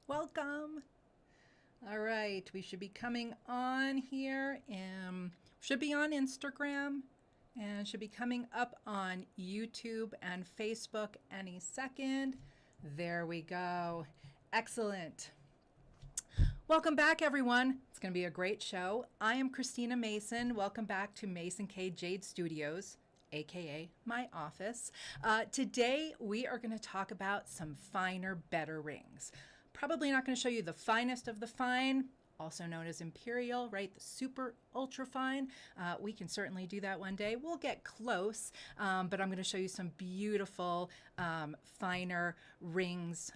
Welcome. All right, we should be coming on here and should be on Instagram and should be coming up on YouTube and Facebook any second. There we go. Excellent. Welcome back, everyone. It's going to be a great show. I am Christina Mason. Welcome back to Mason K Jade Studios, aka my office. Today we are going to talk about some finer, better rings. Probably not going to show you the finest of the fine, also known as imperial, right? The super ultra fine. We can certainly do that one day. We'll get close, but I'm going to show you some beautiful, finer rings,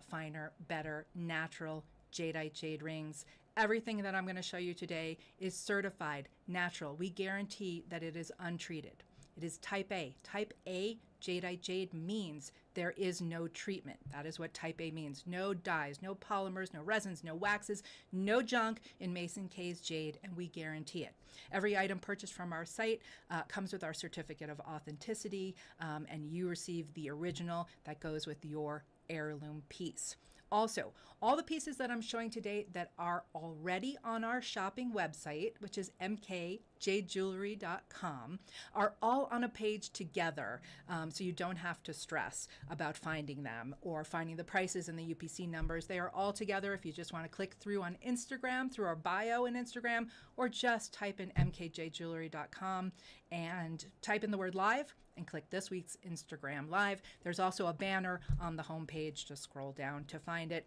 finer, better, natural Jadeite jade rings. Everything that I'm going to show you today is certified natural. We guarantee that it is untreated. It is type A. Type A Jadeite jade means there is no treatment. That is what type A means. No dyes, no polymers, no resins, no waxes, no junk in Mason K's jade, and we guarantee it. Every item purchased from our site comes with our certificate of authenticity, and you receive the original that goes with your heirloom piece. Also, all the pieces that I'm showing today that are already on our shopping website, which is mkjadejewelry.com, are all on a page together, so you don't have to stress about finding them or finding the prices and the UPC numbers. They are all together if you just want to click through on Instagram, through our bio in Instagram, or just type in mkjadejewelry.com and type in the word live and click this week's Instagram live. There's also a banner on the homepage. Just scroll down to find it.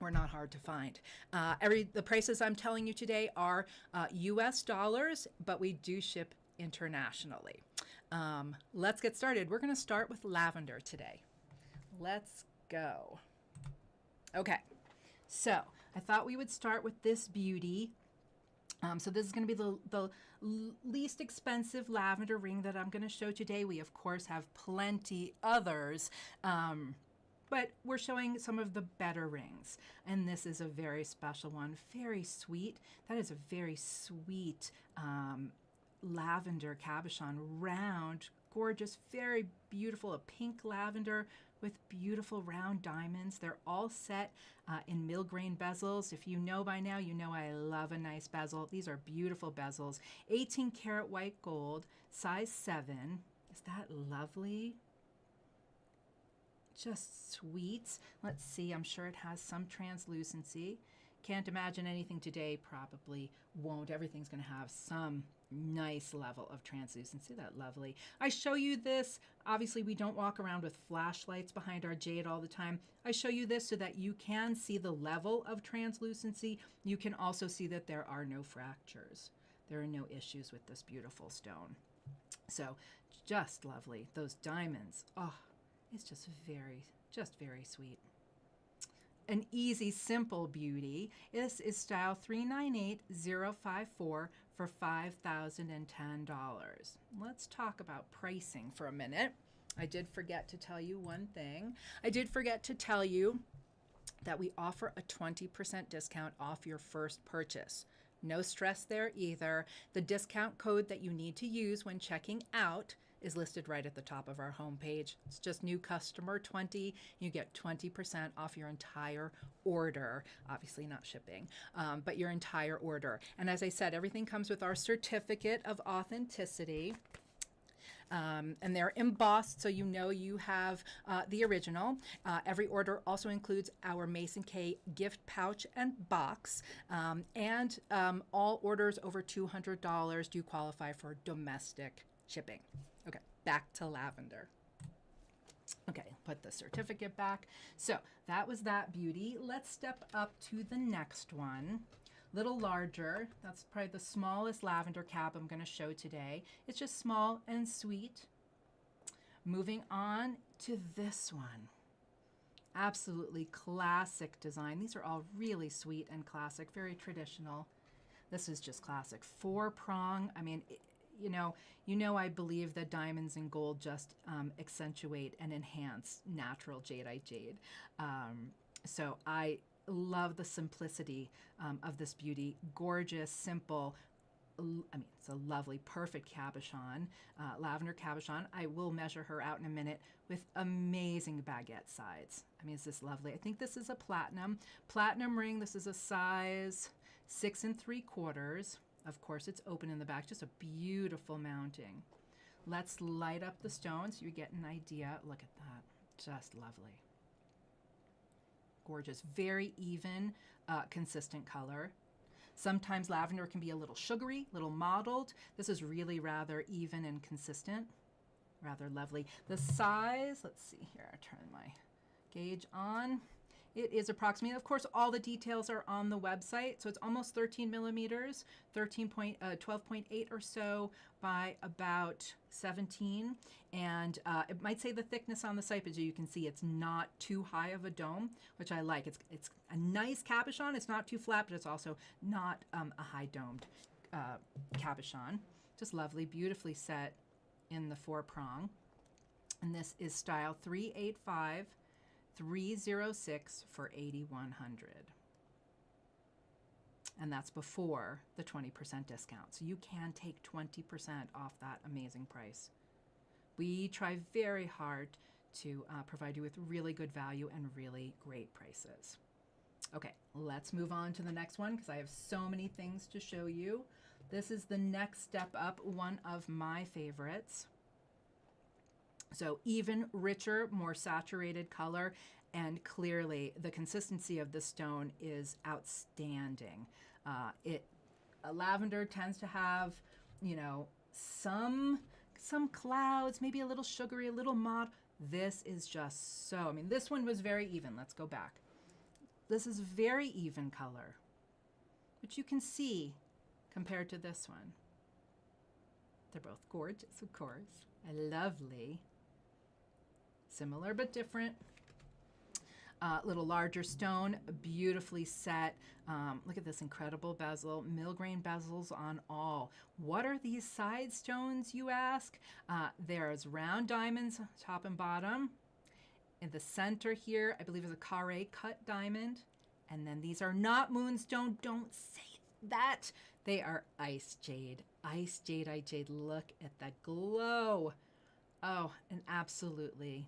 We're not hard to find. The prices I'm telling you today are US dollars, but we do ship internationally. Let's get started. We're going to start with lavender today. Let's go. Okay, so I thought we would start with this beauty. So this is going to be the least expensive lavender ring that I'm going to show today. We, of course, have plenty others, but we're showing some of the better rings. And this is a very special one, very sweet. That is a very sweet lavender cabochon, round, gorgeous, very beautiful, a pink lavender with beautiful round diamonds. They're all set in mill grain bezels. If you know by now, you know I love a nice bezel. These are beautiful bezels. 18 karat white gold, size 7. Is that lovely? Just sweet. Let's see, I'm sure it has some translucency. Can't imagine anything today probably won't. Everything's going to have some nice level of translucency. That lovely. I show you this. Obviously, we don't walk around with flashlights behind our jade all the time. I show you this so that you can see the level of translucency. You can also see that there are no fractures. There are no issues with this beautiful stone. So just lovely. Those diamonds. Oh, it's just very sweet. An easy, simple beauty. This is style 398054 for $5,010. Let's talk about pricing for a minute. I did forget to tell you one thing. I did forget to tell you that we offer a 20% discount off your first purchase. No stress there either. The discount code that you need to use when checking out is listed right at the top of our homepage. It's just new customer 20. You get 20% off your entire order. Obviously not shipping, but your entire order. And as I said, everything comes with our certificate of authenticity. And they're embossed, so you know you have the original. Every order also includes our Mason K gift pouch and box, and all orders over $200 do qualify for domestic shipping. Okay, back to lavender. Okay, put the certificate back. So that was that beauty. Let's step up to the next one. Little larger. That's probably the smallest lavender cab I'm going to show today. It's just small and sweet. Moving on to this one. Absolutely classic design. These are all really sweet and classic, very traditional. This is just classic. 4-prong. I mean, you know, I believe that diamonds and gold just accentuate and enhance natural jadeite jade. So I love the simplicity of this beauty. Gorgeous, simple, it's a lovely, perfect cabochon, lavender cabochon. I will measure her out in a minute with amazing baguette sides. I mean, is this lovely? I think this is a platinum ring. This is a size 6 3/4. Of course, it's open in the back. Just a beautiful mounting. Let's light up the stone so you get an idea. Look at that. Just lovely. Gorgeous. Very even, consistent color. Sometimes lavender can be a little sugary, little mottled. This is really rather even and consistent. Rather lovely. The size, let's see here, I'll turn my gauge on. It is approximately, of course, all the details are on the website. So it's almost 13 millimeters, 12.8 or so by about 17. And it might say the thickness on the site, but you can see it's not too high of a dome, which I like. It's a nice cabochon. It's not too flat, but it's also not a high domed cabochon. Just lovely, beautifully set in the 4-prong. And this is style 385. 306 for 8,100, and that's before the 20% discount. So you can take 20% off that amazing price. We try very hard to provide you with really good value and really great prices. Okay, let's move on to the next one because I have so many things to show you. This is the next step up, one of my favorites. So even richer, more saturated color, and clearly the consistency of the stone is outstanding. Lavender tends to have, you know, some clouds, maybe a little sugary, a little mauve. This is just so, I mean, this one was very even. Let's go back. This is very even color, which you can see compared to this one. They're both gorgeous, of course, and lovely. Similar but different. Little larger stone, beautifully set. Look at this incredible bezel, millgrain bezels on all. What are these side stones, you ask? There's round diamonds, top and bottom. In the center here, I believe is a carré cut diamond. And then these are not moonstone. Don't say that. They are ice jade. Ice jadeite jade. Look at that glow. Oh, an absolutely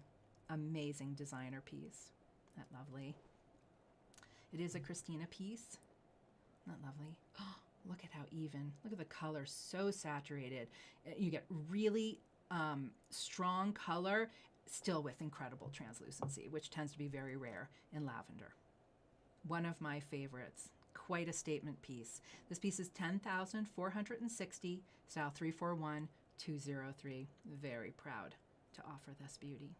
amazing designer piece. Isn't that lovely? It is a Christina piece. Isn't that lovely? Oh, look at how even. Look at the color, so saturated. You get really strong color, still with incredible translucency, which tends to be very rare in lavender. One of my favorites. Quite a statement piece. This piece is 10,460, style 341203. Very proud to offer this beauty.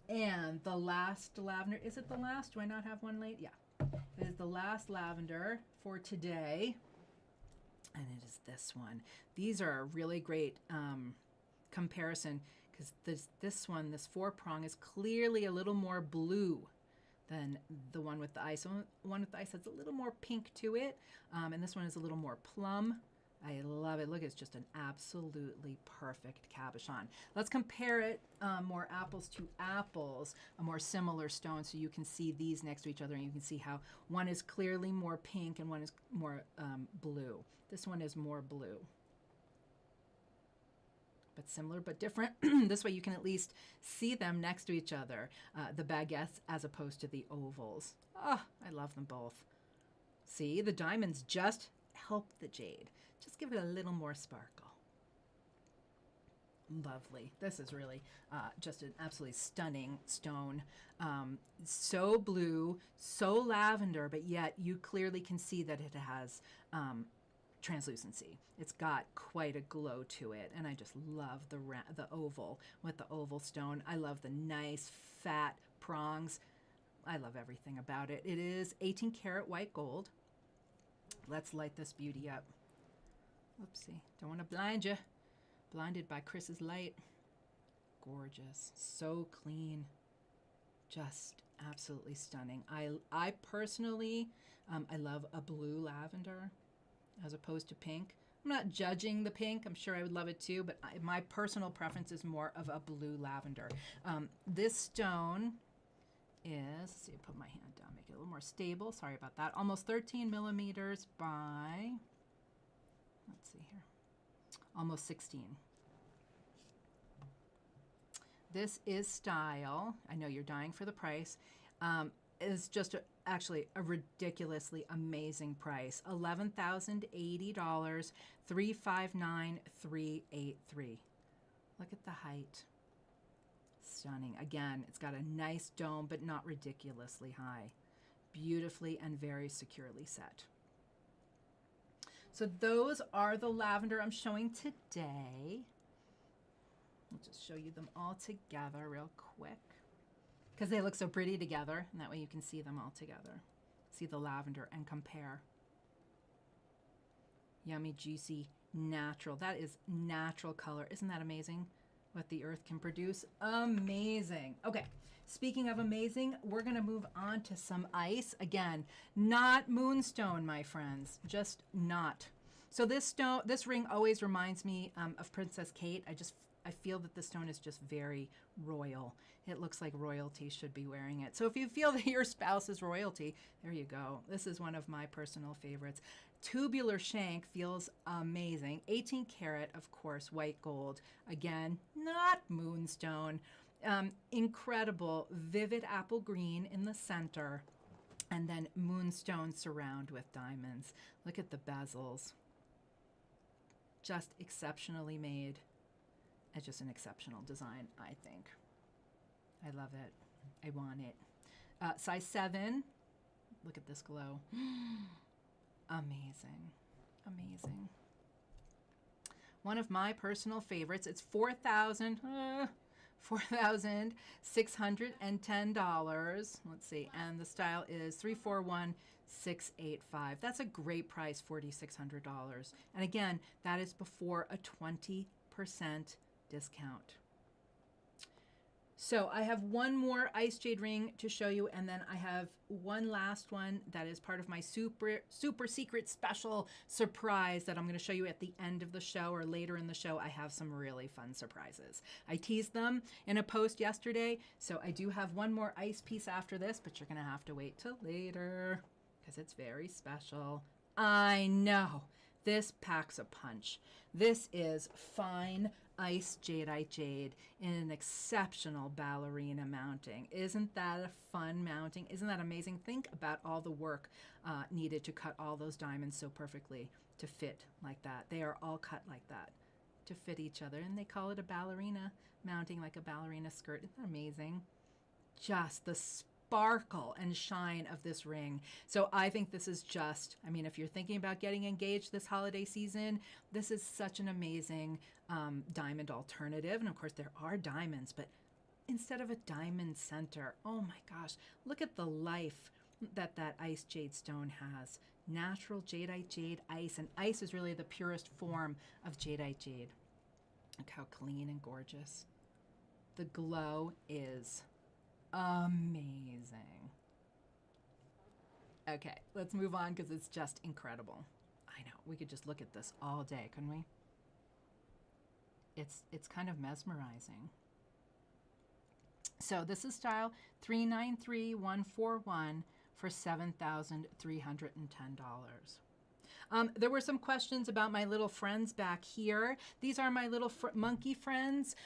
And the last lavender, is it the last? Do I not have one late? Yeah. It is the last lavender for today. And it is this one. These are a really great comparison because this one, this 4-prong, is clearly a little more blue than the one with the ice. The one with the ice has a little more pink to it. And this one is a little more plum. I love it. Look, it's just an absolutely perfect cabochon. Let's compare it more apples to apples, a more similar stone, so you can see these next to each other and you can see how one is clearly more pink and one is more blue. This one is more blue. But similar but different. This way you can at least see them next to each other, the baguettes as opposed to the ovals. Oh, I love them both. See, the diamonds just help the jade. Just give it a little more sparkle. Lovely. This is really just an absolutely stunning stone. So blue, so lavender, but yet you clearly can see that it has translucency. It's got quite a glow to it, and I just love the oval with the oval stone. I love the nice fat prongs. I love everything about it. It is 18 karat white gold. Let's light this beauty up. Whoopsie, don't want to blind you. Blinded by Chris's light. Gorgeous, so clean, just absolutely stunning. I personally, I love a blue lavender as opposed to pink. I'm not judging the pink. I'm sure I would love it too, but my personal preference is more of a blue lavender. This stone is, let's see, put my hand down, make it a little more stable. Sorry about that. Almost 13 millimeters by let's see here, almost 16. This is style. I know you're dying for the price. Is just actually a ridiculously amazing price. $11,080, $359,383. Look at the height. Stunning. Again, it's got a nice dome, but not ridiculously high. Beautifully and very securely set. So those are the lavender I'm showing today. I'll just show you them all together real quick because they look so pretty together, and that way you can see them all together. See the lavender and compare. Yummy, juicy, natural. That is natural color. Isn't that amazing what the earth can produce? Amazing. Okay, speaking of amazing, we're going to move on to some ice. Again, not moonstone, my friends, just not. So this ring always reminds me of Princess Kate. I feel that the stone is just very royal. It looks like royalty should be wearing it. So if you feel that your spouse is royalty, there you go. This is one of my personal favorites. Tubular shank feels amazing. 18 karat, of course, white gold. Again, not moonstone. Incredible, vivid apple green in the center. And then moonstone surround with diamonds. Look at the bezels. Just exceptionally made. It's just an exceptional design, I think. I love it. I want it. Size 7. Look at this glow. Amazing. Amazing. One of my personal favorites. It's $4,610. Let's see. And the style is 341685. That's a great price, $4,600. And again, that is before a 20% discount. So I have one more ice jade ring to show you, and then I have one last one that is part of my super secret special surprise that I'm going to show you at the end of the show or later in the show. I have some really fun surprises. I teased them in a post yesterday, so I do have one more ice piece after this, but you're going to have to wait till later because it's very special. I know. This packs a punch. This is fine ice jadeite jade in an exceptional ballerina mounting. Isn't that a fun mounting? Isn't that amazing? Think about all the work needed to cut all those diamonds so perfectly to fit like that. They are all cut like that to fit each other, and they call it a ballerina mounting, like a ballerina skirt. Isn't that amazing? Just the sparkle and shine of this ring. So I think this is just, I mean, if you're thinking about getting engaged this holiday season, this is such an amazing diamond alternative. And of course there are diamonds, but instead of a diamond center, oh my gosh, look at the life that ice jade stone has. Natural jadeite jade ice, and ice is really the purest form of jadeite jade. Look how clean and gorgeous. The glow is amazing. Okay, let's move on because it's just incredible. I know, we could just look at this all day, couldn't we? It's kind of mesmerizing. So this is style 393141 for $7,310. There were some questions about my little friends back here. These are my little monkey friends.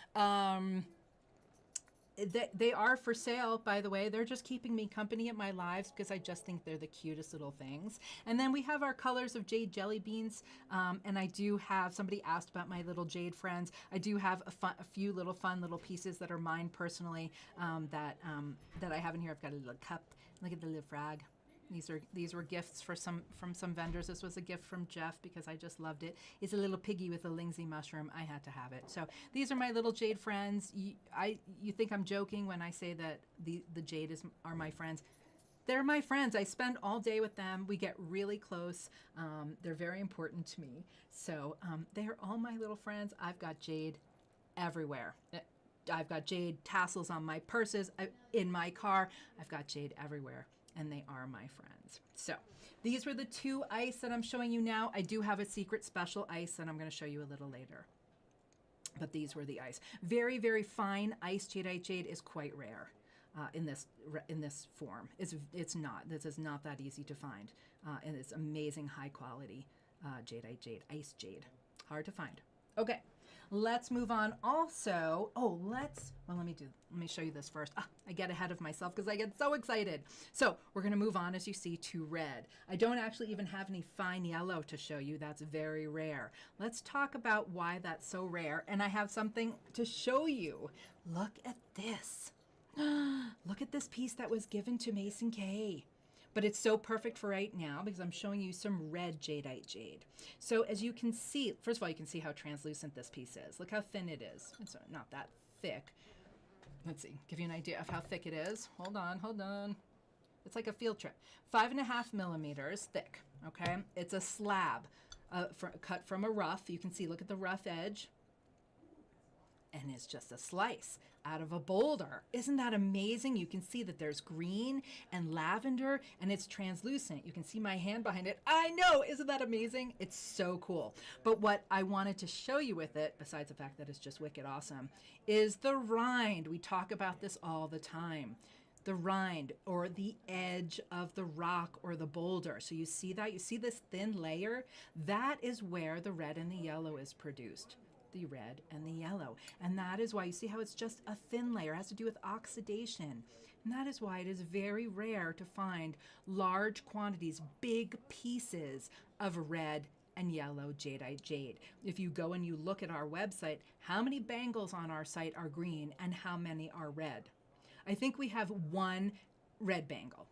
They are for sale, by the way. They're just keeping me company at my lives because I just think they're the cutest little things. And then we have our colors of jade jelly beans. And I do have, somebody asked about my little jade friends. I do have a few little fun little pieces that are mine personally that I have in here. I've got a little cup. Look at the little frog. These were gifts from some vendors. This was a gift from Jeff because I just loved it. It's a little piggy with a Lingzi mushroom. I had to have it. So these are my little jade friends. You think I'm joking when I say that the jade are my friends. They're my friends. I spend all day with them. We get really close. They're very important to me. So they are all my little friends. I've got jade everywhere. I've got jade tassels on my purses, in my car. I've got jade everywhere. And they are my friends. So these were the two ice that I'm showing you now. I do have a secret special ice that I'm going to show you a little later. But these were the ice. Very, very fine ice jadeite jade is quite rare in this form. It's not. This is not that easy to find. And it's amazing high quality Jadeite Jade, Ice Jade. Hard to find. Okay, let's move on. Also, let me show you this first. I get ahead of myself because I get so excited. So we're going to move on, as you see, to red. I don't actually even have any fine yellow to show you. That's very rare. Let's talk about why that's so rare. And I have something to show you. Look at this. Look at this piece that was given to Mason Kay. But it's so perfect for right now because I'm showing you some red Jadeite Jade. So as you can see, first of all, you can see how translucent this piece is. Look how thin it is. It's not that thick. Let's see, give you an idea of how thick it is. Hold on. It's like a field trip. 5.5 millimeters thick, okay? It's a slab cut from a rough. You can see, look at the rough edge. And it's just a slice out of a boulder. Isn't that amazing? You can see that there's green and lavender and it's translucent. You can see my hand behind it. I know, isn't that amazing? It's so cool. But what I wanted to show you with it, besides the fact that it's just wicked awesome, is the rind. We talk about this all the time. The rind, or the edge of the rock or the boulder. So you see that? You see this thin layer? That is where the red and the yellow is produced. The red and the yellow. And that is why you see how it's just a thin layer. It has to do with oxidation. And that is why it is very rare to find large quantities, big pieces of red and yellow Jadeite Jade. If you go and you look at our website, how many bangles on our site are green and how many are red? I think we have one red bangle.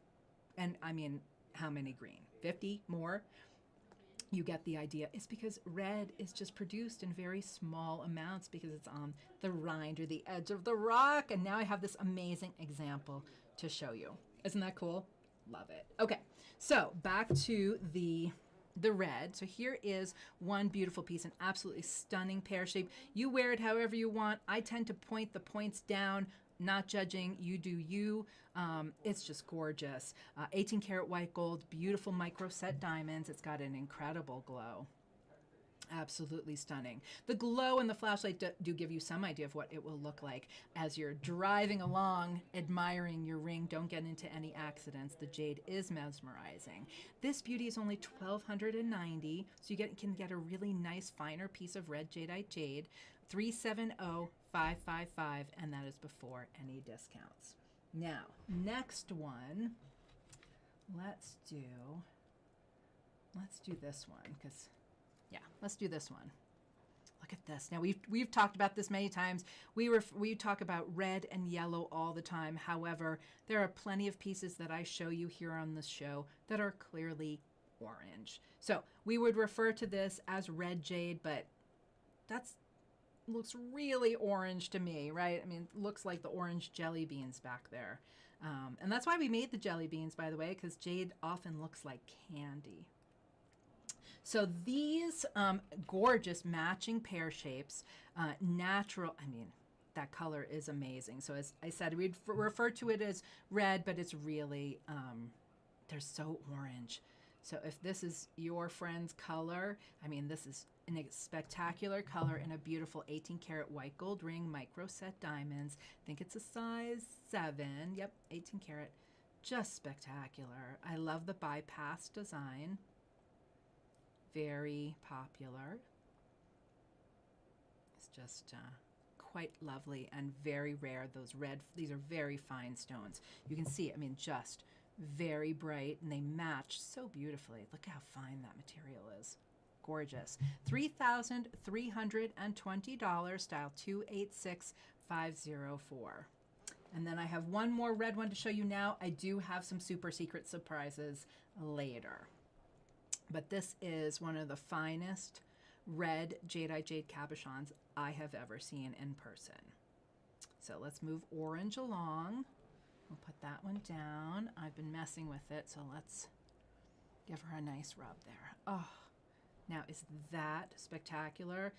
And I mean, how many green? 50 more? You get the idea. It's because red is just produced in very small amounts because it's on the rind or the edge of the rock. And now I have this amazing example to show you. Isn't that cool? Love it. Okay, so back to the red. So here is one beautiful piece, an absolutely stunning pear shape. You wear it however you want. I tend to point the points down. Not judging, you do you. It's just gorgeous. 18 karat white gold, beautiful micro set diamonds. It's got an incredible glow. Absolutely stunning. The glow and the flashlight do give you some idea of what it will look like as you're driving along, admiring your ring. Don't get into any accidents. The jade is mesmerizing. This beauty is only $1,290, so you can get a really nice, finer piece of red Jadeite Jade. 370-555, and that is before any discounts. Now, next one, let's do this one, because let's do this one. Look at this. Now we've talked about this many times. We talk about red and yellow all the time. However, there are plenty of pieces that I show you here on this show that are clearly orange. So we would refer to this as red jade, but that's looks really orange to me, right? I mean, it looks like the orange jelly beans back there. And that's why we made the jelly beans, by the way, because jade often looks like candy. So these gorgeous matching pear shapes, natural, I mean, that color is amazing. So as I said, we'd refer to it as red, but it's really, they're so orange. So if this is your friend's color, I mean, this is a spectacular color in a beautiful 18 karat white gold ring, micro set diamonds. I think it's a size 7. Yep, 18 karat. Just spectacular. I love the bypass design. Very popular. It's just quite lovely and very rare. These are very fine stones. You can see, I mean, just very bright, and they match so beautifully. Look how fine that material is. Gorgeous. $3,320, style 286504. And then I have one more red one to show you now. I do have some super secret surprises later. But this is one of the finest red Jadeite Jade cabochons I have ever seen in person. So let's move orange along. We'll put that one down. I've been messing with it, so let's give her a nice rub there. Oh, now is that spectacular?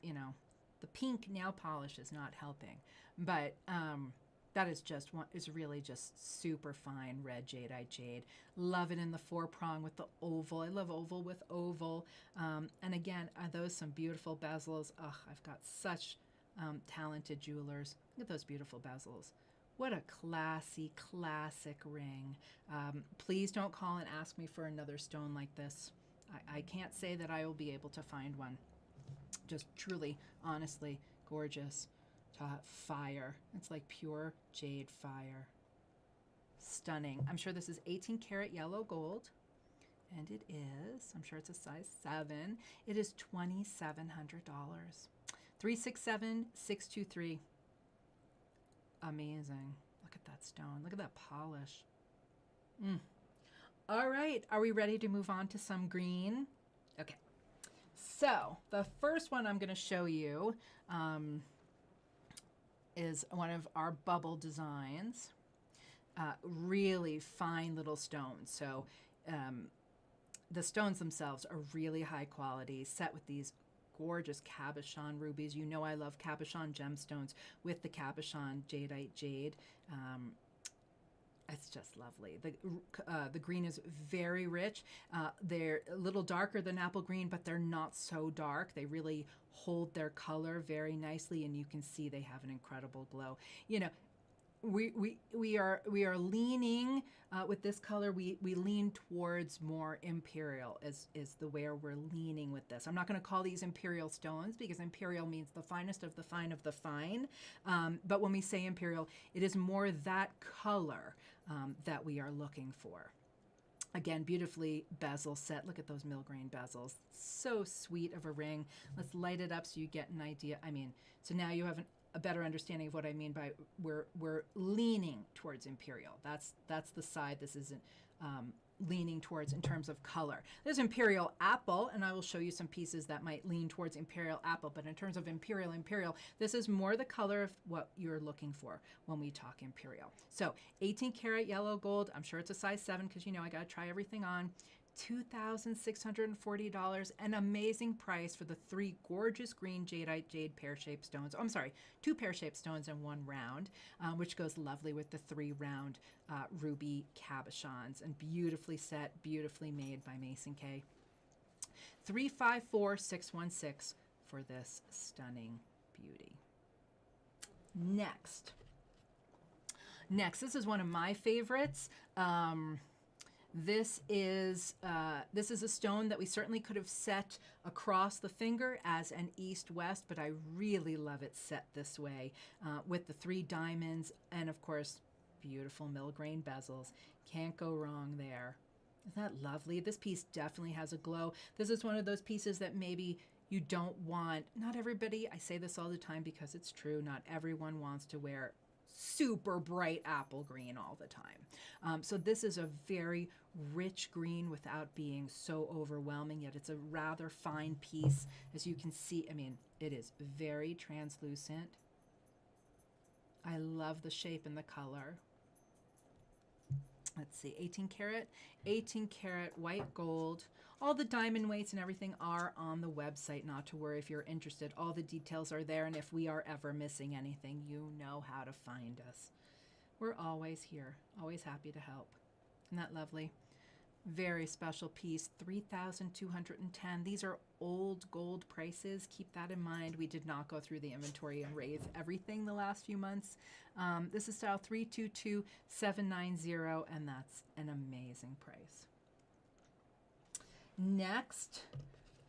You know, the pink nail polish is not helping, but that is just one. It's really just super fine red Jadeite Jade. Love it in the 4-prong with the oval. I love oval with oval. And again, are those some beautiful bezels? Oh, I've got such talented jewelers. Look at those beautiful bezels. What a classy, classic ring. Please don't call and ask me for another stone like this. I can't say that I will be able to find one. Just truly, honestly, gorgeous. Fire. It's like pure jade fire. Stunning. I'm sure this is 18 karat yellow gold. And it is, I'm sure it's a size 7. It is $2,700. 367-623. Amazing. Look at that stone. Look at that polish. All right. Are we ready to move on to some green? Okay. So the first one I'm going to show you is one of our bubble designs. Really fine little stones. So the stones themselves are really high quality, set with these gorgeous cabochon rubies. You know I love cabochon gemstones with the cabochon jadeite jade. It's just lovely. The green is very rich. They're a little darker than apple green, but they're not so dark. They really hold their color very nicely, and you can see they have an incredible glow. You know, we are leaning with this color. We lean towards more imperial is the where we're leaning with this. I'm not going to call these imperial stones because imperial means the finest of the fine of the fine. But when we say imperial, it is more that color that we are looking for. Again, beautifully bezel set. Look at those millgrain bezels. So sweet of a ring. Let's light it up so you get an idea. I mean, so now you have a better understanding of what I mean by we're leaning towards imperial. That's the side this isn't leaning towards in terms of color. There's imperial apple, and I will show you some pieces that might lean towards imperial apple, but in terms of imperial, this is more the color of what you're looking for when we talk imperial. So 18 karat yellow gold, I'm sure it's a size 7 because you know I got to try everything on. $2,640, an amazing price for the 3 gorgeous green jadeite jade pear-shaped stones. Oh, I'm sorry, 2 pear-shaped stones and 1 round, which goes lovely with the 3 round ruby cabochons, and beautifully set, beautifully made by Mason K. 354-616 for this stunning beauty. Next, this is one of my favorites. This is a stone that we certainly could have set across the finger as an east-west, but I really love it set this way with the 3 diamonds and, of course, beautiful millgrain bezels. Can't go wrong there. Isn't that lovely? This piece definitely has a glow. This is one of those pieces that maybe you don't want. Not everybody, I say this all the time because it's true, not everyone wants to wear super bright apple green all the time. So this is a very rich green without being so overwhelming, yet it's a rather fine piece. As you can see, I mean, it is very translucent. I love the shape and the color. Let's see, 18 karat white gold. All the diamond weights and everything are on the website, not to worry if you're interested. All the details are there, and if we are ever missing anything, you know how to find us. We're always here, always happy to help. Isn't that lovely? Very special piece, $3,210. These are old gold prices. Keep that in mind. We did not go through the inventory and raise everything the last few months. This is style 322790, and that's an amazing price. Next,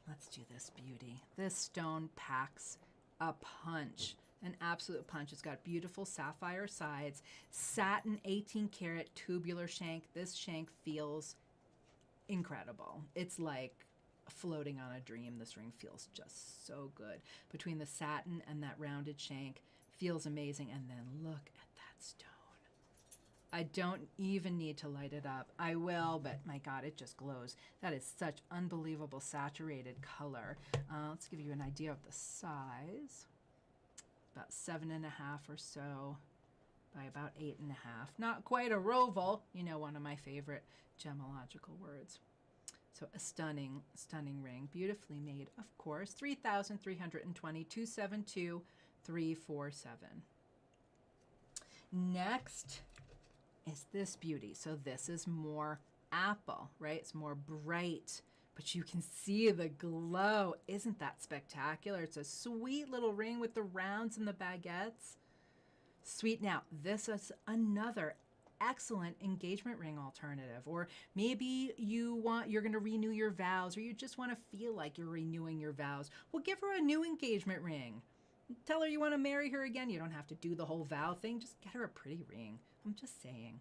let's do this beauty. This stone packs a punch, an absolute punch. It's got beautiful sapphire sides, satin 18 karat tubular shank. This shank feels incredible. It's like floating on a dream. This ring feels just so good. Between the satin and that rounded shank, feels amazing. And then look at that stone. I don't even need to light it up. I will, but my God, it just glows. That is such unbelievable saturated color. Let's give you an idea of the size. About 7.5 or so by about 8.5. Not quite a roval, you know, one of my favorite gemological words. So a stunning, stunning ring, beautifully made, of course. 3,320, 272, 347. Next is this beauty. So this is more apple, right? It's more bright, but you can see the glow. Isn't that spectacular? It's a sweet little ring with the rounds and the baguettes. Sweet. Now, this is another excellent engagement ring alternative. Or maybe you're going to renew your vows, or you just want to feel like you're renewing your vows. Well, give her a new engagement ring. Tell her you want to marry her again. You don't have to do the whole vow thing. Just get her a pretty ring. I'm just saying.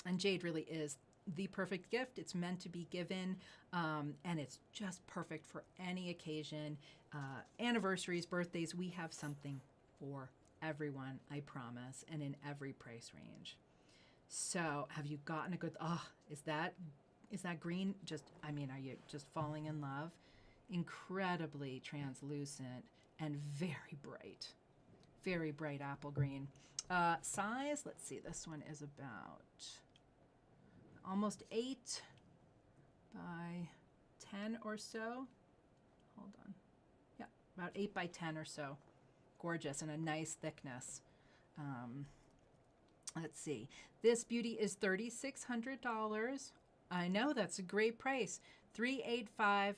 And jade really is the perfect gift. It's meant to be given, and it's just perfect for any occasion. Anniversaries, birthdays, we have something for everyone, I promise, and in every price range. So have you gotten a good, is that green? Are you just falling in love? Incredibly translucent and very bright apple green. Size, let's see, this one is about almost 8 by 10 or so. Hold on. Yeah, about 8 by 10 or so. Gorgeous, and a nice thickness. Let's see. This beauty is $3,600. I know, that's a great price. $385,351.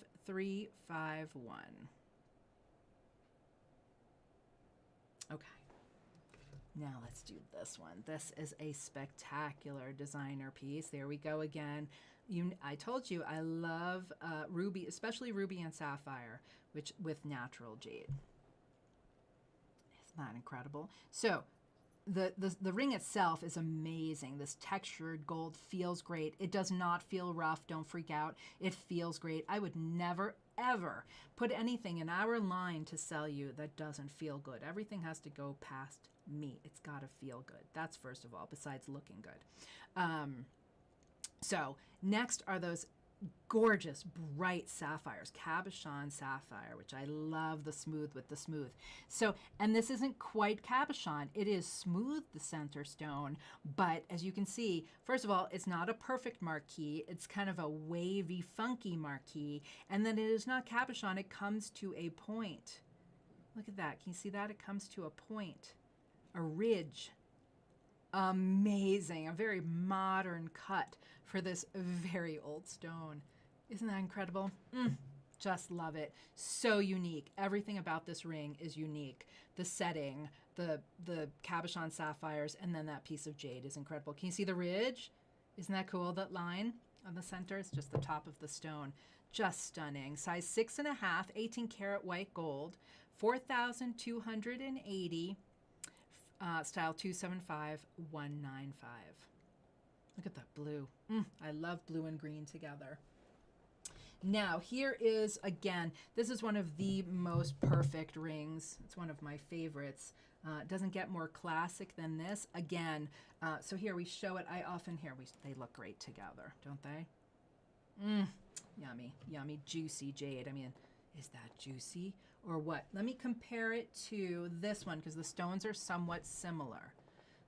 Okay. Now let's do this one. This is a spectacular designer piece. There we go again. I told you I love ruby, especially ruby and sapphire, which with natural jade. Isn't that incredible? So the ring itself is amazing. This textured gold feels great. It does not feel rough. Don't freak out. It feels great. I would never, ever put anything in our line to sell you that doesn't feel good. Everything has to go past me. It's got to feel good. That's first of all, besides looking good. So next are those gorgeous bright sapphires, cabochon sapphire, which I love, the smooth with the smooth. So, and this isn't quite cabochon, it is smooth, the center stone, but as you can see, first of all, it's not a perfect marquee, it's kind of a wavy, funky marquee, and then it is not cabochon, it comes to a point. Look at that, can you see that? It comes to a point, a ridge. Amazing, a very modern cut for this very old stone. Isn't that incredible? Just love it. So unique. Everything about this ring is unique. The setting, the cabochon sapphires, and then that piece of jade is incredible. Can you see the ridge? Isn't that cool? That line on the center is just the top of the stone. Just stunning. Size 6.5, 18 karat white gold, 4,280. Style 275195. Look at that blue. I love blue and green together. Now here is, again, this is one of the most perfect rings. It's one of my favorites. It doesn't get more classic than this. Again, so here we show it. They look great together, don't they? Yummy, yummy, juicy jade. I mean, is that juicy or what? Let me compare it to this one because the stones are somewhat similar.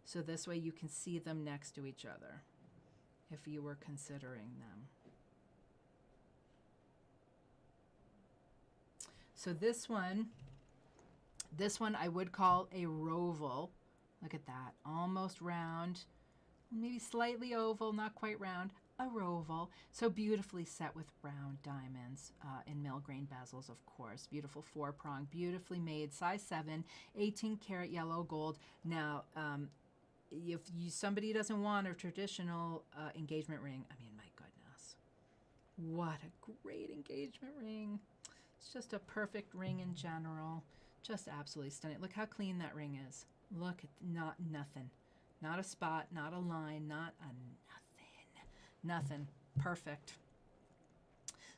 So this way you can see them next to each other if you were considering them. So this one I would call a roval. Look at that, almost round, maybe slightly oval, not quite round. A roval, so beautifully set with round diamonds in mill grain bezels, of course. Beautiful 4-prong, beautifully made, size 7, 18 karat yellow gold. Now, if somebody doesn't want a traditional engagement ring, I mean, my goodness, what a great engagement ring. It's just a perfect ring in general. Just absolutely stunning. Look how clean that ring is. Look at nothing. Not a spot, not a line, not a nothing. Perfect.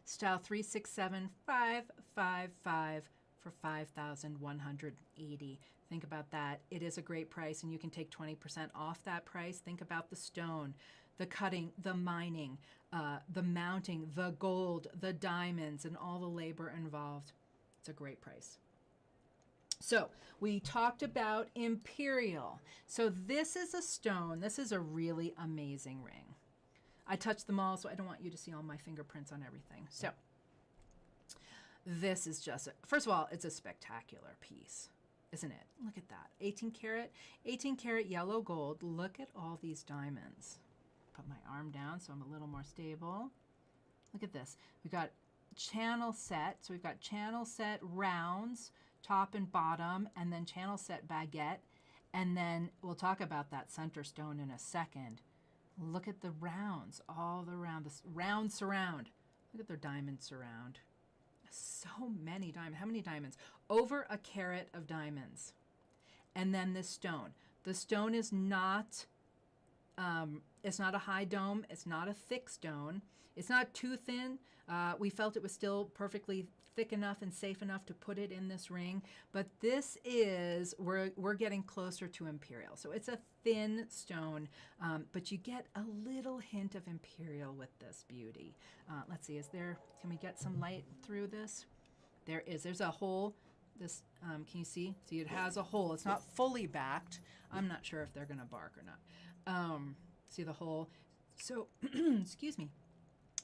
Style 367555 for 5,180. Think about that. It is a great price, and you can take 20% off that price. Think about the stone, the cutting, the mining, the mounting, the gold, the diamonds, and all the labor involved. It's a great price. So we talked about Imperial. So this is a stone. This is a really amazing ring. I touched them all, so I don't want you to see all my fingerprints on everything. So this is just, first of all, it's a spectacular piece, isn't it? Look at that. 18 karat yellow gold. Look at all these diamonds. Put my arm down so I'm a little more stable. Look at this. We've got channel set. So we've got channel set rounds, top and bottom, and then channel set baguette. And then we'll talk about that center stone in a second. Look at the rounds all around, this round surround. Look at their diamond surround. So many diamonds. How many diamonds? Over a carat of diamonds. And then this stone. The stone is not, it's not a high dome. It's not a thick stone. It's not too thin. We felt it was still perfectly thick enough and safe enough to put it in this ring. But this is, we're getting closer to imperial. So it's a thin stone, but you get a little hint of imperial with this beauty. Let's see, can we get some light through this? There is, there's a hole. This, can you see? See, it has a hole. It's not fully backed. I'm not sure if they're gonna bark or not. See the hole? So, excuse me.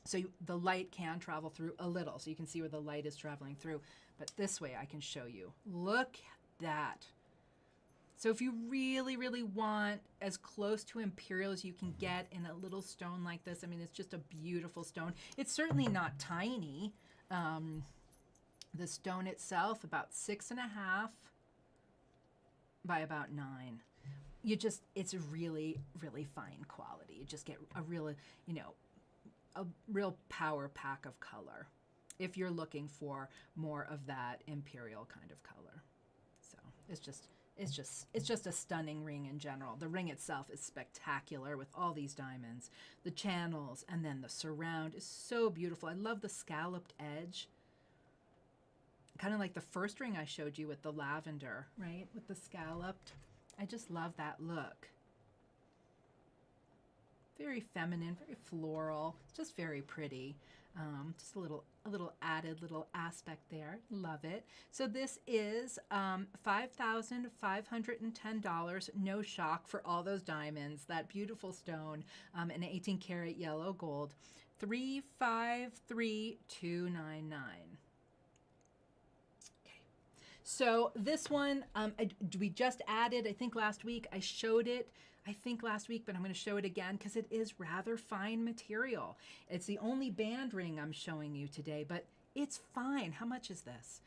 So the light can travel through a little, so you can see where the light is traveling through. But this way I can show you. Look at that. So if you really, really want as close to imperial as you can get in a little stone like this, I mean, it's just a beautiful stone. It's certainly not tiny. The stone itself, about 6.5 by about 9. It's a really, really fine quality. You just get a real, a real power pack of color if you're looking for more of that imperial kind of color. So it's just a stunning ring in general. The ring itself is spectacular with all these diamonds. The channels and then the surround is so beautiful. I love the scalloped edge. Kind of like the first ring I showed you with the lavender, right? With the scalloped. I just love that look. Very feminine, very floral, just very pretty. Just a little added little aspect there. Love it. So this is $5,510. No shock for all those diamonds. That beautiful stone, an 18 karat yellow gold. $353,299. So this one, we just added, I think last week, I showed it, but I'm going to show it again because it is rather fine material. It's the only band ring I'm showing you today, but it's fine. How much is this?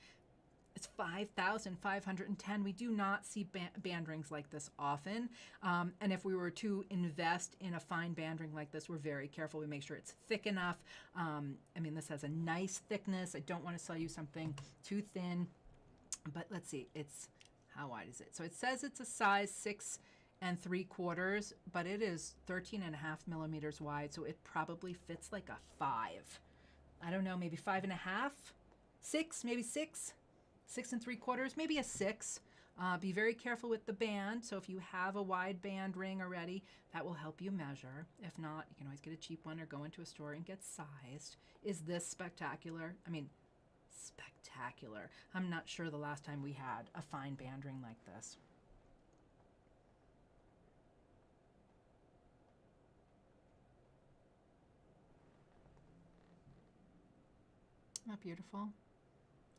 It's $5,510. We do not see band rings like this often. And if we were to invest in a fine band ring like this, we're very careful. We make sure it's thick enough. I mean, this has a nice thickness. I don't want to sell you something too thin. But let's see, how wide is it? So it says it's a size 6 3/4, but it is 13.5 millimeters wide, so it probably fits like a 5. I don't know, maybe 5.5, 6, maybe 6 3/4, maybe a 6. Be very careful with the band. So if you have a wide band ring already, that will help you measure. If not, you can always get a cheap one or go into a store and get sized. Is this spectacular? I mean, spectacular. I'm not sure the last time we had a fine band ring like this. Not beautiful?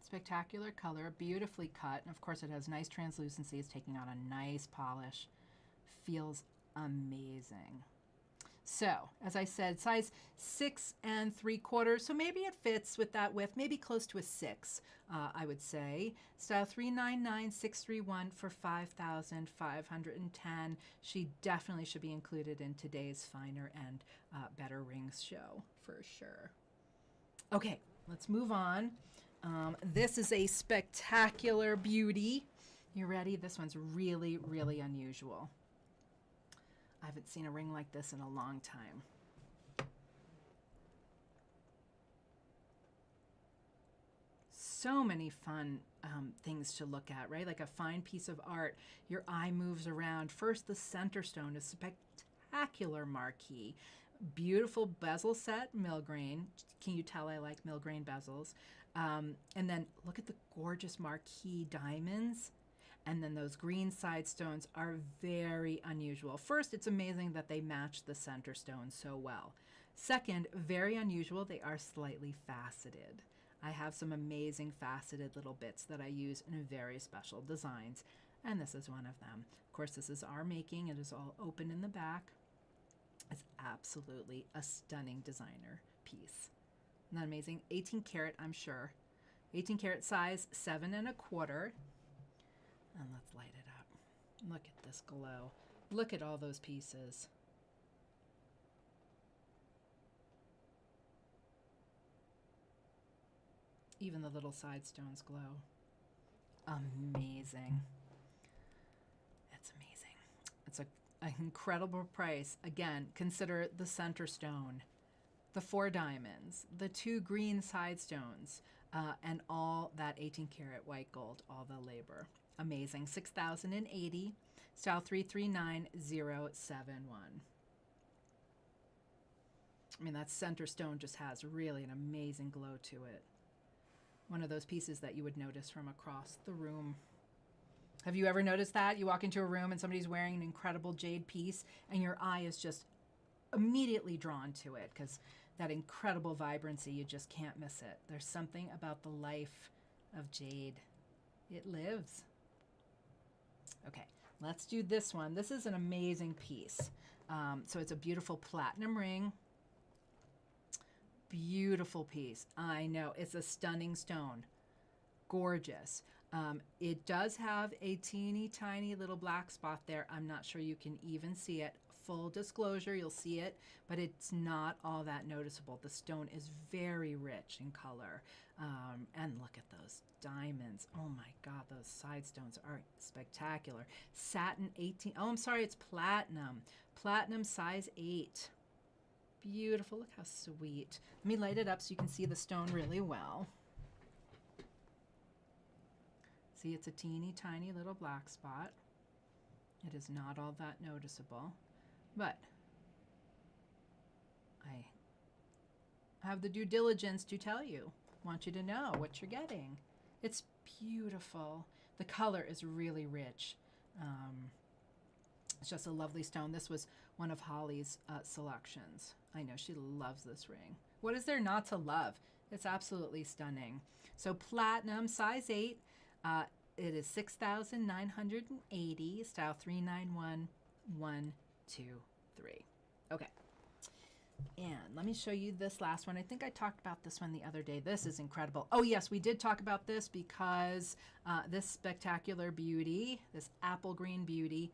Spectacular color, beautifully cut. And of course it has nice translucency. It's taking on a nice polish. Feels amazing. So, as I said, size 6 3/4, so maybe it fits with that width, maybe close to a 6, I would say. Style 399631 for $5,510. She definitely should be included in today's Finer and Better Rings show, for sure. Okay, let's move on. This is a spectacular beauty. You ready? This one's really, really unusual. I haven't seen a ring like this in a long time. So many fun things to look at, right? Like a fine piece of art. Your eye moves around. First, the center stone is spectacular marquee. Beautiful bezel set, millgrain. Can you tell I like millgrain bezels? And then look at the gorgeous marquee diamonds. And then those green side stones are very unusual. First, it's amazing that they match the center stone so well. Second, very unusual, they are slightly faceted. I have some amazing faceted little bits that I use in very special designs, and this is one of them. Of course, this is our making. It is all open in the back. It's absolutely a stunning designer piece. Isn't that amazing? 18 karat, I'm sure. 18 karat size, 7 1/4. And let's light it up. Look at this glow. Look at all those pieces. Even the little side stones glow. Amazing. It's amazing. It's an incredible price. Again, consider the center stone, the 4 diamonds, the 2 green side stones, and all that 18 karat white gold, all the labor. Amazing. 6,080, style 339071. I mean, that center stone just has really an amazing glow to it. One of those pieces that you would notice from across the room. Have you ever noticed that? You walk into a room and somebody's wearing an incredible jade piece and your eye is just immediately drawn to it because that incredible vibrancy, you just can't miss it. There's something about the life of jade. It lives. Okay, let's do this one. This is an amazing piece. So it's a beautiful platinum ring. Beautiful piece. I know, it's a stunning stone. Gorgeous. It does have a teeny tiny little black spot there. I'm not sure you can even see it. Full disclosure, you'll see it, but it's not all that noticeable. The stone is very rich in color. And look at those diamonds. Oh my God, those side stones are spectacular. Satin 18, oh, I'm sorry, it's platinum. Platinum size 8. Beautiful, look how sweet. Let me light it up so you can see the stone really well. See, it's a teeny tiny little black spot. It is not all that noticeable, but I have the due diligence to tell you. Want you to know what you're getting. It's beautiful. The color is really rich. It's just a lovely stone. This was one of Holly's selections. I know she loves this ring. What is there not to love? It's absolutely stunning. So platinum, size 8. It is 6,980, style 391123. Okay. And let me show you this last one. I think I talked about this one the other day. This is incredible. Oh yes, we did talk about this because this spectacular beauty, this apple green beauty,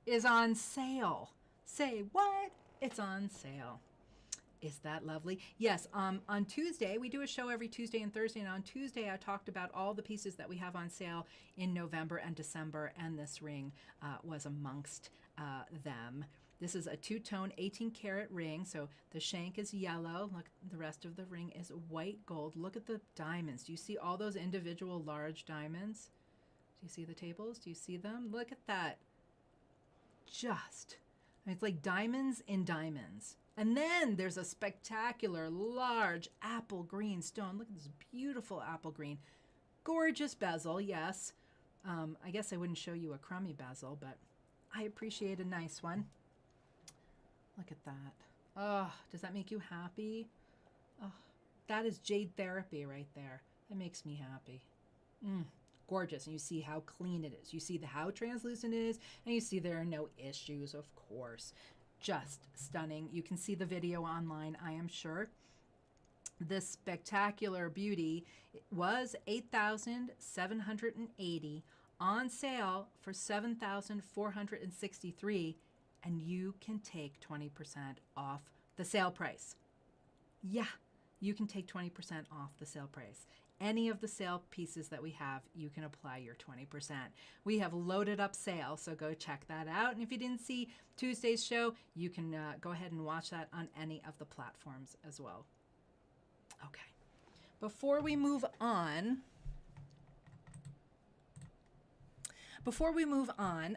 is on sale. Say what? It's on sale. Is that lovely? Yes, on Tuesday, we do a show every Tuesday and Thursday, and on Tuesday I talked about all the pieces that we have on sale in November and December, and this ring was amongst them. This is a 2-tone 18 karat ring, so the shank is yellow. Look, the rest of the ring is white gold. Look at the diamonds. Do you see all those individual large diamonds? Do you see the tables? Do you see them? Look at that. Just, I mean, it's like diamonds in diamonds. And then there's a spectacular large apple green stone. Look at this beautiful apple green. Gorgeous bezel, yes. I guess I wouldn't show you a crummy bezel, but I appreciate a nice one. Look at that. Oh, does that make you happy? Oh, that is jade therapy right there. That makes me happy. Gorgeous. And you see how clean it is. You see how translucent it is, and you see there are no issues, of course. Just stunning. You can see the video online, I am sure. This spectacular beauty was $8,780 on sale for $7,463, and you can take 20% off the sale price. Yeah, you can take 20% off the sale price. Any of the sale pieces that we have, you can apply your 20%. We have loaded up sale, so go check that out. And if you didn't see Tuesday's show, you can go ahead and watch that on any of the platforms as well. Okay. Before we move on,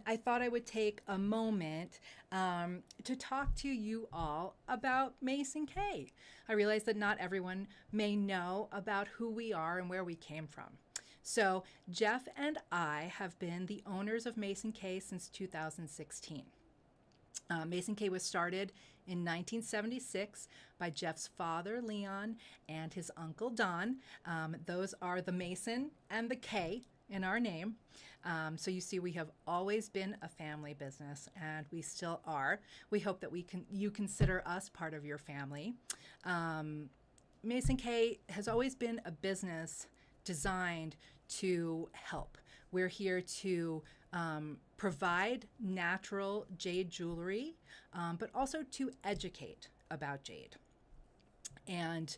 I thought I would take a moment to talk to you all about Mason K. I realize that not everyone may know about who we are and where we came from. So Jeff and I have been the owners of Mason K since 2016. Mason K was started in 1976 by Jeff's father, Leon, and his uncle, Don. Those are the Mason and the K in our name. So you see, we have always been a family business, and we still are. We hope that you consider us part of your family. Mason K has always been a business designed to help. We're here to provide natural jade jewelry, but also to educate about jade. And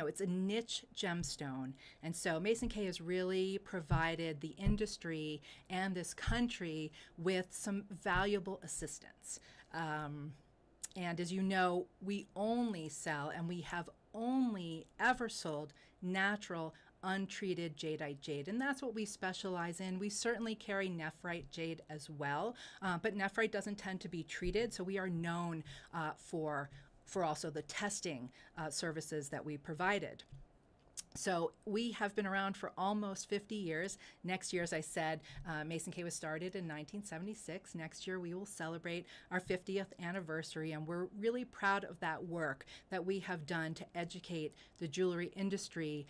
it's a niche gemstone. And so Mason K has really provided the industry and this country with some valuable assistance. And as you know, we only sell, and we have only ever sold, natural, untreated jadeite jade, and that's what we specialize in. We certainly carry nephrite jade as well, but nephrite doesn't tend to be treated, so we are known for also the testing services that we provided. So we have been around for almost 50 years. Next year, as I said, Mason K was started in 1976. Next year, we will celebrate our 50th anniversary, and we're really proud of that work that we have done to educate the jewelry industry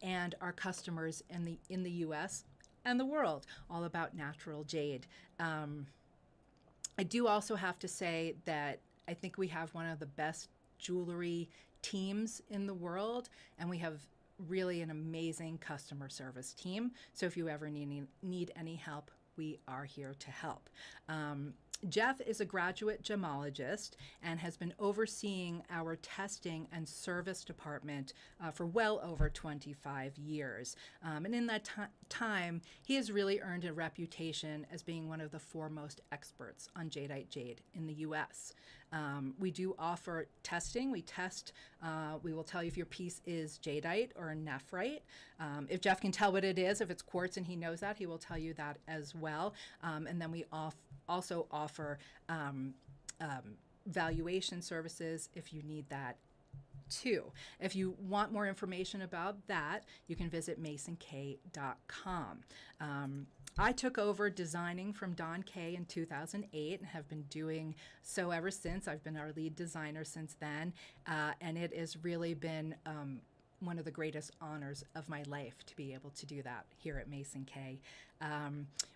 and our customers in the U.S. and the world all about natural jade. I do also have to say that I think we have one of the best jewelry teams in the world, and we have really an amazing customer service team. So if you ever need any help, we are here to help. Jeff is a graduate gemologist and has been overseeing our testing and service department for well over 25 years. And in that time, he has really earned a reputation as being one of the foremost experts on jadeite jade in the U.S. We do offer testing. We test, we will tell you if your piece is jadeite or nephrite. If Jeff can tell what it is, if it's quartz and he knows that, he will tell you that as well. And then we also offer valuation services if you need that too. If you want more information about that, you can visit masonk.com. I took over designing from Don Kay in 2008 and have been doing so ever since. I've been our lead designer since then, and it has really been one of the greatest honors of my life to be able to do that here at Mason K.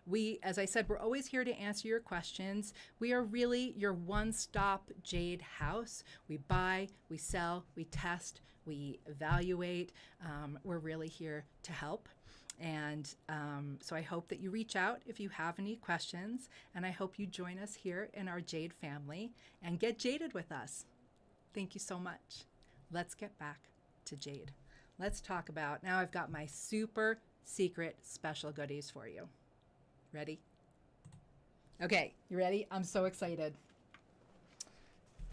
We, as I said, we're always here to answer your questions. We are really your one-stop jade house. We buy, we sell, we test, we evaluate. We're really here to help. And so I hope that you reach out if you have any questions, and I hope you join us here in our jade family and get jaded with us. Thank you so much. Let's get back to jade. Let's talk about, now I've got my super secret special goodies for you. Ready? Okay, you ready? I'm so excited.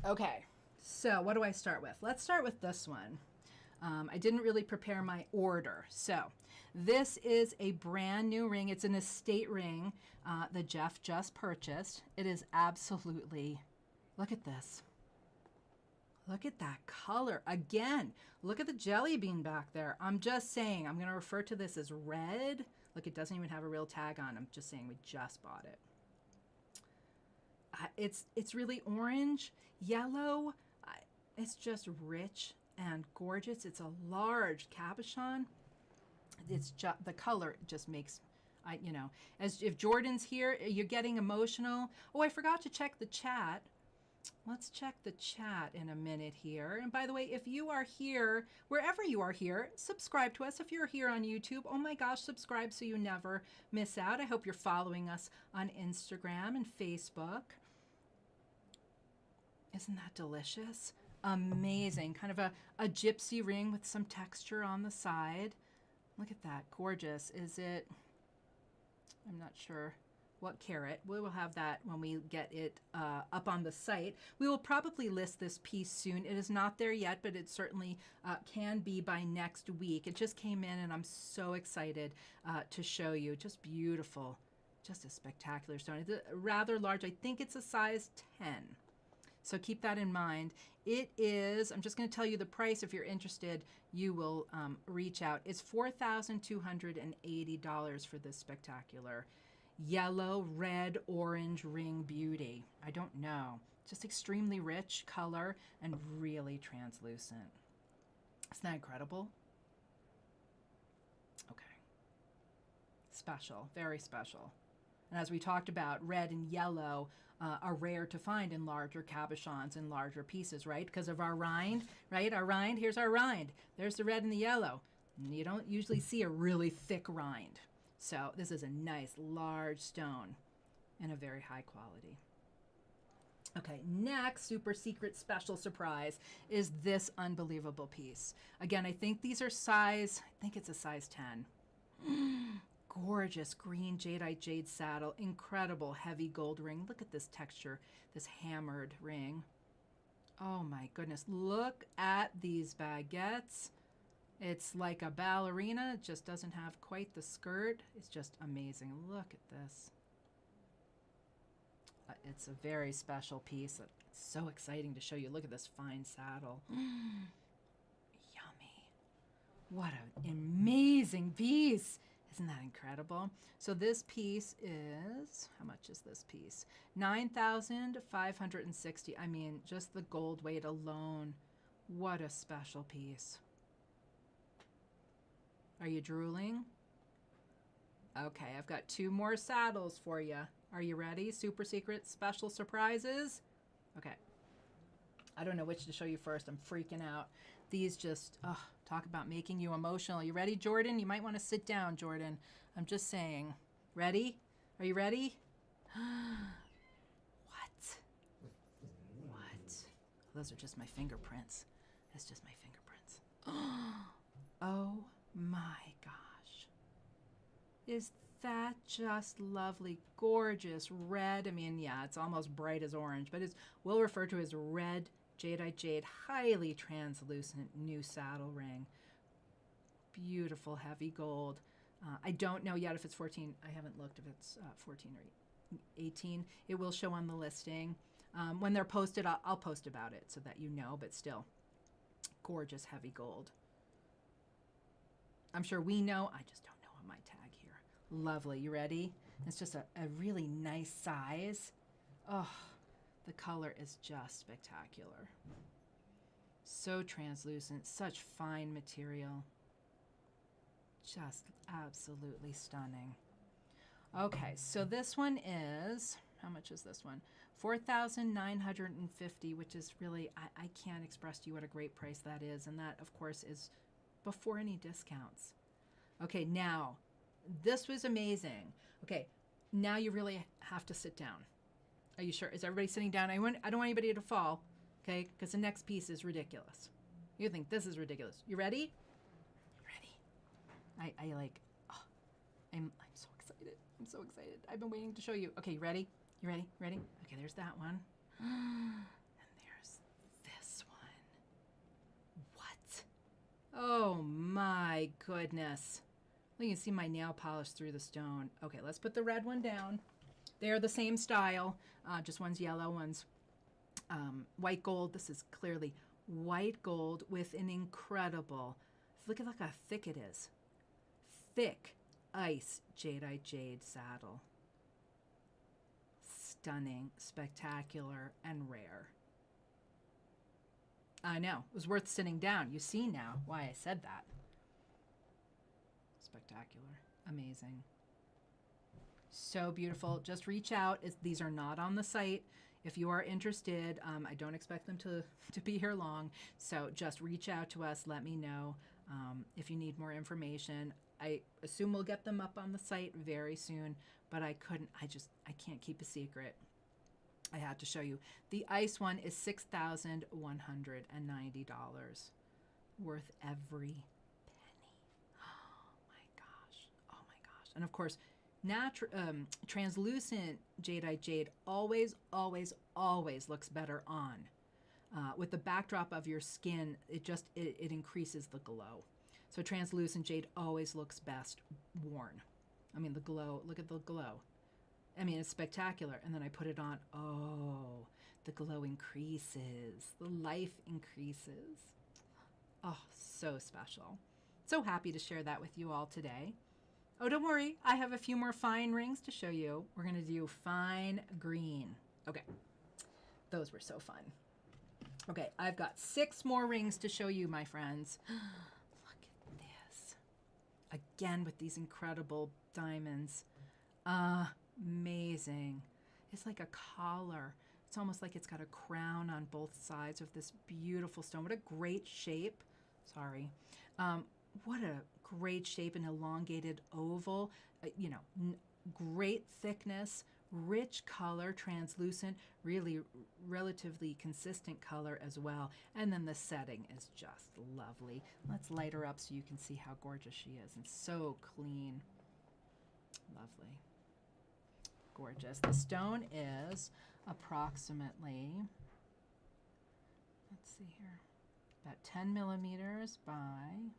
Okay, so what do I start with? Let's start with this one. I didn't really prepare my order. So this is a brand new ring. It's an estate ring that Jeff just purchased. It is absolutely, look at this. Look at that color. Again, look at the jelly bean back there. I'm just saying, I'm going to refer to this as red. Look, it doesn't even have a real tag on. I'm just saying we just bought it. It's really orange, yellow. It's just rich and gorgeous. It's a large cabochon. It's just, the color just makes, as if Jordan's here, you're getting emotional. Oh, I forgot to check the chat. Let's check the chat in a minute here. And by the way, if you are here, wherever you are here, subscribe to us. If you're here on YouTube, oh my gosh, subscribe so you never miss out. I hope you're following us on Instagram and Facebook. Isn't that delicious? Amazing. Kind of a gypsy ring with some texture on the side. Look at that. Gorgeous. Is it, I'm not sure what carat. We will have that when we get it up on the site. We will probably list this piece soon. It is not there yet, but it certainly can be by next week. It just came in and I'm so excited to show you. Just beautiful. Just a spectacular stone. It's rather large. I think it's a size 10. So keep that in mind. It is, I'm just going to tell you the price. If you're interested, you will reach out. It's $4,280 for this spectacular yellow, red, orange ring beauty. I don't know. Just extremely rich color and really translucent. Isn't that incredible? Okay. Special, very special. And as we talked about, red and yellow are rare to find in larger cabochons and larger pieces, right? Because of our rind, right? Our rind, here's our rind. There's the red and the yellow. And you don't usually see a really thick rind. So this is a nice large stone and a very high quality. Okay, next super secret special surprise is this unbelievable piece. Again, I think these are size, I think it's a size 10. Gorgeous green jadeite jade saddle, incredible heavy gold ring. Look at this texture, this hammered ring. Oh my goodness, look at these baguettes. It's like a ballerina, it just doesn't have quite the skirt. It's just amazing. Look at this. It's a very special piece. It's so exciting to show you. Look at this fine saddle. Yummy. What an amazing piece. Isn't that incredible? So this piece is, how much is this piece? $9,560. I mean, just the gold weight alone. What a special piece. Are you drooling? Okay, I've got 2 more saddles for you. Are you ready? Super secret special surprises? Okay. I don't know which to show you first. I'm freaking out. These just, talk about making you emotional. You ready, Jordan? You might want to sit down, Jordan. I'm just saying. Ready? Are you ready? What? What? Those are just my fingerprints. That's just my fingerprints. Oh my gosh. Is that just lovely, gorgeous red? I mean, yeah, it's almost bright as orange, but it's we'll refer to as red jadeite jade, highly translucent new saddle ring. Beautiful heavy gold. I don't know yet if it's 14. I haven't looked if it's 14 or 18. It will show on the listing. When they're posted, I'll post about it so that you know, but still, gorgeous heavy gold. I'm sure we know. I just don't know on my tag here. Lovely. You ready? It's just a really nice size. Oh, the color is just spectacular. So translucent, such fine material. Just absolutely stunning. Okay, so this one is, how much is this one? $4,950, which is really, I can't express to you what a great price that is. And that, of course, is before any discounts. Okay, now, this was amazing. Okay, now you really have to sit down. Are you sure? Is everybody sitting down? I don't want anybody to fall, okay? Because the next piece is ridiculous. You think this is ridiculous. You ready? I like, oh, I'm so excited. I'm so excited. I've been waiting to show you. Okay, you ready? You ready? Ready? Okay, there's that one. And there's this one. What? Oh my goodness. Well, you can see my nail polish through the stone. Okay, let's put the red one down. They're the same style. Just one's yellow, one's white gold. This is clearly white gold with an incredible, look at how thick it is. Thick ice jadeite jade saddle. Stunning, spectacular, and rare. I know, it was worth sitting down. You see now why I said that. Spectacular, amazing. So beautiful. Just reach out. These are not on the site. If you are interested, I don't expect them to be here long. So just reach out to us. Let me know if you need more information. I assume we'll get them up on the site very soon, but I can't keep a secret. I had to show you. The ice one is $6,190. Worth every penny. Oh my gosh. Oh my gosh. And of course, translucent jadeite jade always looks better on. With the backdrop of your skin, it increases the glow. So translucent jade always looks best worn. I mean, the glow, look at the glow. I mean, it's spectacular. And then I put it on. Oh, the glow increases. The life increases. Oh, so special. So happy to share that with you all today. Oh, don't worry. I have a few more fine rings to show you. We're going to do fine green. Okay. Those were so fun. Okay, I've got 6 more rings to show you, my friends. Look at this. Again, with these incredible diamonds. Amazing. It's like a collar. It's almost like it's got a crown on both sides of this beautiful stone. What a great shape. Sorry. what a great shape, an elongated oval, great thickness, rich color, translucent, really relatively consistent color as well. And then the setting is just lovely. Let's light her up so you can see how gorgeous she is, and so clean. Lovely. Gorgeous. The stone is approximately, let's see here, about 10 millimeters by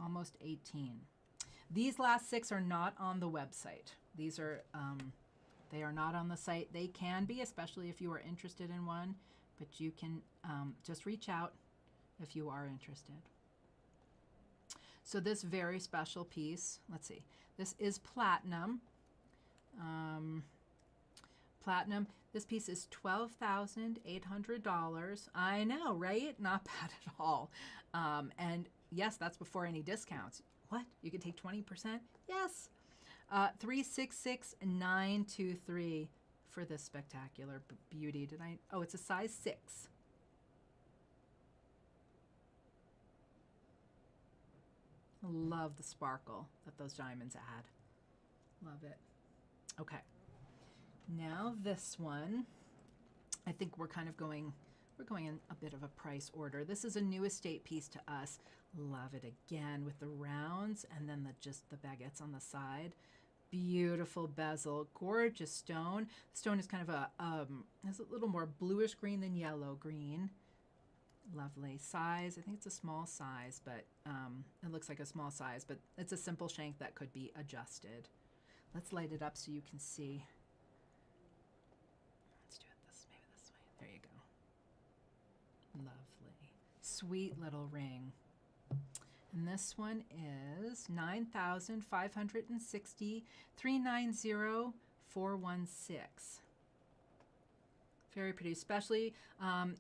almost 18. These last 6 are not on the website. These are, they are not on the site. They can be, especially if you are interested in one, but you can just reach out if you are interested. So this very special piece, let's see, this is platinum. Platinum, this piece is $12,800. I know, right? Not bad at all. And yes, that's before any discounts. What? You can take 20%? Yes. 366923 for this spectacular beauty. Oh, it's a size 6. Love the sparkle that those diamonds add. Love it. Okay. Now this one, I think we're going in a bit of a price order. This is a new estate piece to us. Love it again with the rounds and then just the baguettes on the side. Beautiful bezel, gorgeous stone. The stone is kind of has a little more bluish green than yellow green. Lovely size. I think it's a small size, but it looks like a small size, but it's a simple shank that could be adjusted. Let's light it up so you can see. Let's do it maybe this way. There you go. Lovely. Sweet little ring. And this one is $9,560, $390,416. Very pretty, especially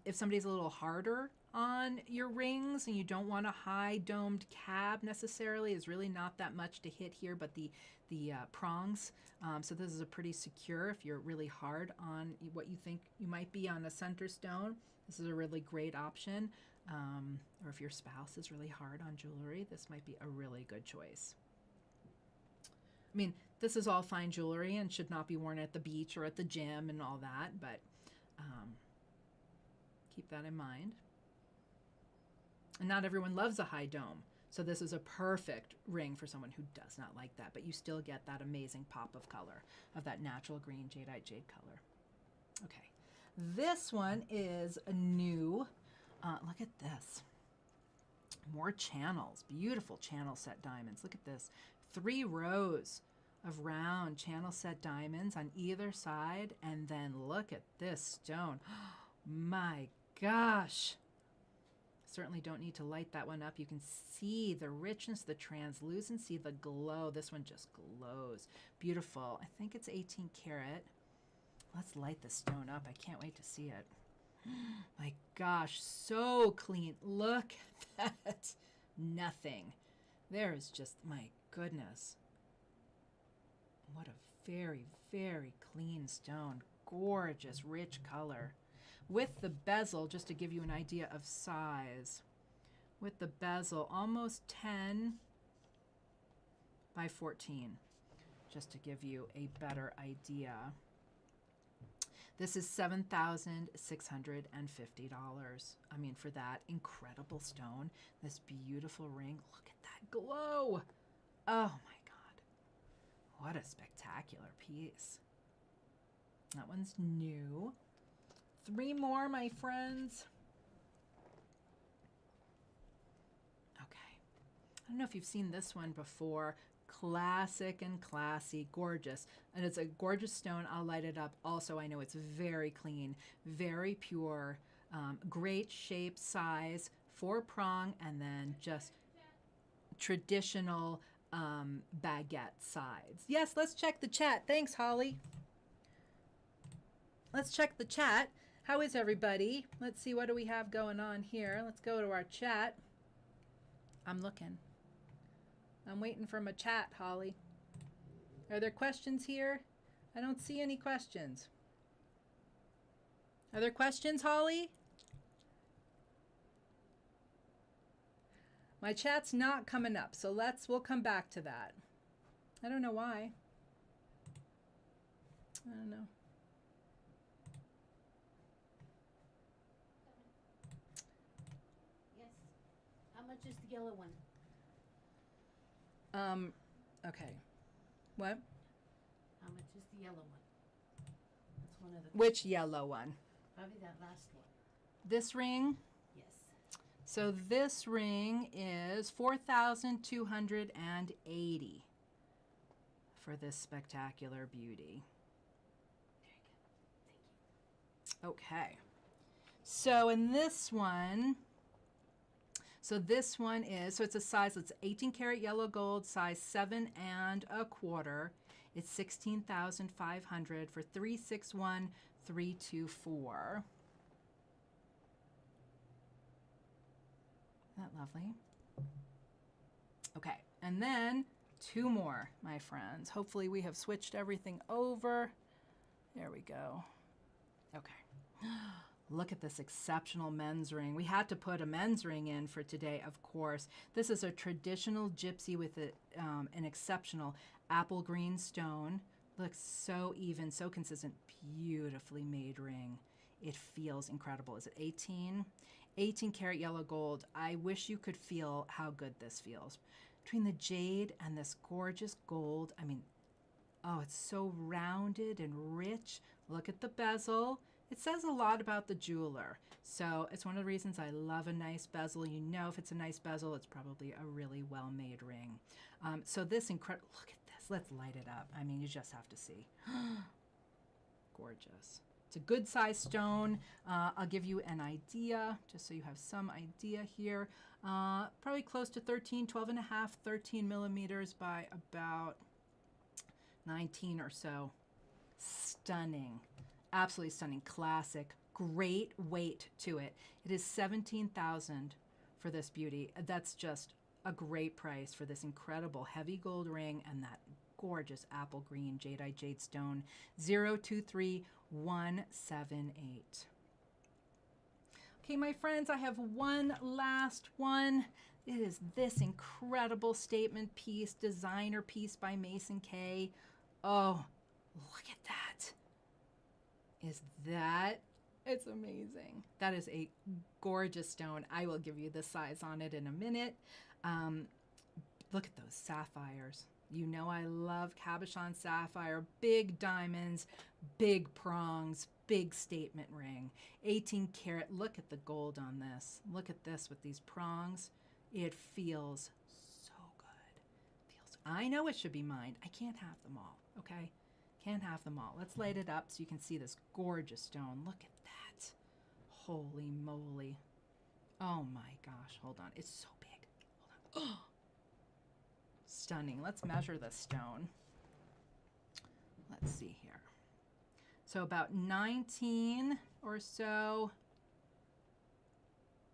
if somebody's a little harder on your rings and you don't want a high domed cab necessarily. Is really not that much to hit here, but the prongs. So this is a pretty secure if you're really hard on what you think you might be on a center stone. This is a really great option. Or if your spouse is really hard on jewelry, this might be a really good choice. I mean, this is all fine jewelry and should not be worn at the beach or at the gym and all that, but keep that in mind. And not everyone loves a high dome, so this is a perfect ring for someone who does not like that, but you still get that amazing pop of color, of that natural green jadeite jade color. Okay, this one is a new. Look at this. More channels, beautiful channel set diamonds. Look at this. 3 rows of round channel set diamonds on either side. And then look at this stone. My gosh. Certainly don't need to light that one up. You can see the richness, the translucency, the glow. This one just glows. Beautiful. I think it's 18 karat. Let's light the stone up. I can't wait to see it. My gosh, so clean. Look at that. Nothing. There is just, my goodness. What a very, very clean stone. Gorgeous, rich color. With the bezel, just to give you an idea of size, with the bezel, almost 10 by 14, just to give you a better idea. This is $7,650. I mean, for that incredible stone, this beautiful ring. Look at that glow. Oh my God. What a spectacular piece. That one's new. 3 more, my friends. Okay. I don't know if you've seen this one before. Classic and classy, gorgeous. And it's a gorgeous stone. I'll light it up. Also, I know it's very clean, very pure, great shape, size, 4-prong, and then just traditional baguette sides. Yes, let's check the chat. Thanks, Holly. Let's check the chat. How is everybody? Let's see, what do we have going on here? Let's go to our chat. I'm looking. I'm waiting for my chat, Holly. Are there questions here? I don't see any questions. Are there questions, Holly? My chat's not coming up, so we'll come back to that. I don't know why. I don't know. Yes. How much is the yellow one? Okay. What? How much is the yellow one? That's one of the. Which yellow one? Probably that last one. This ring? Yes. So this ring is $4,280 for this spectacular beauty. Very good. Thank you. Okay. So in this one, this one is, so it's a size, it's 18 karat yellow gold, size 7 1/4. It's $16,500 for 361,324. Isn't that lovely? Okay, and then 2 more, my friends. Hopefully we have switched everything over. There we go. Okay. Look at this exceptional men's ring. We had to put a men's ring in for today, of course. This is a traditional gypsy with an exceptional apple green stone. Looks so even, so consistent. Beautifully made ring. It feels incredible. Is it 18? 18 karat yellow gold. I wish you could feel how good this feels. Between the jade and this gorgeous gold, I mean, oh, it's so rounded and rich. Look at the bezel. It says a lot about the jeweler. So it's one of the reasons I love a nice bezel. You know, if it's a nice bezel, it's probably a really well-made ring. So this incredible, look at this. Let's light it up. I mean, you just have to see. Gorgeous. It's a good size stone. I'll give you an idea, just so you have some idea here. Probably close to 12 and a half, 13 millimeters by about 19 or so. Stunning. Absolutely stunning. Classic. Great weight to it. It is $17,000 for this beauty. That's just a great price for this incredible heavy gold ring and that gorgeous apple green Jadeite Jade stone. 023178. Okay, my friends, I have one last one. It is this incredible statement piece, designer piece by Mason K. Oh, look at that. It's amazing. That is a gorgeous stone. I will give you the size on it in a minute. Look at those sapphires. You know I love cabochon sapphire, big diamonds, big prongs, big statement ring. 18 karat, look at the gold on this. Look at this with these prongs. It feels so good. I know it should be mine. I can't have them all, okay? Can't have them all. Let's light it up so you can see this gorgeous stone. Look at that. Holy moly. Oh my gosh, hold on. It's so big. Hold on. Oh. Stunning. Let's measure this stone. Let's see here. So about 19 or so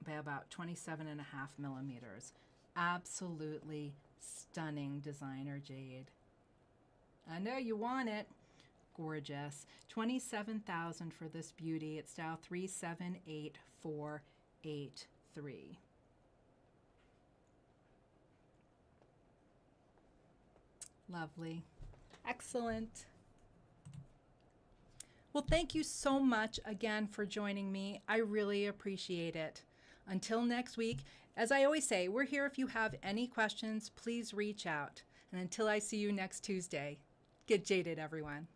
by about 27 and a half millimeters. Absolutely stunning designer jade. I know you want it. Gorgeous. $27,000 for this beauty. It's style 378483. Lovely. Excellent. Well, thank you so much again for joining me. I really appreciate it. Until next week, as I always say, we're here if you have any questions, please reach out. And until I see you next Tuesday, get jaded, everyone.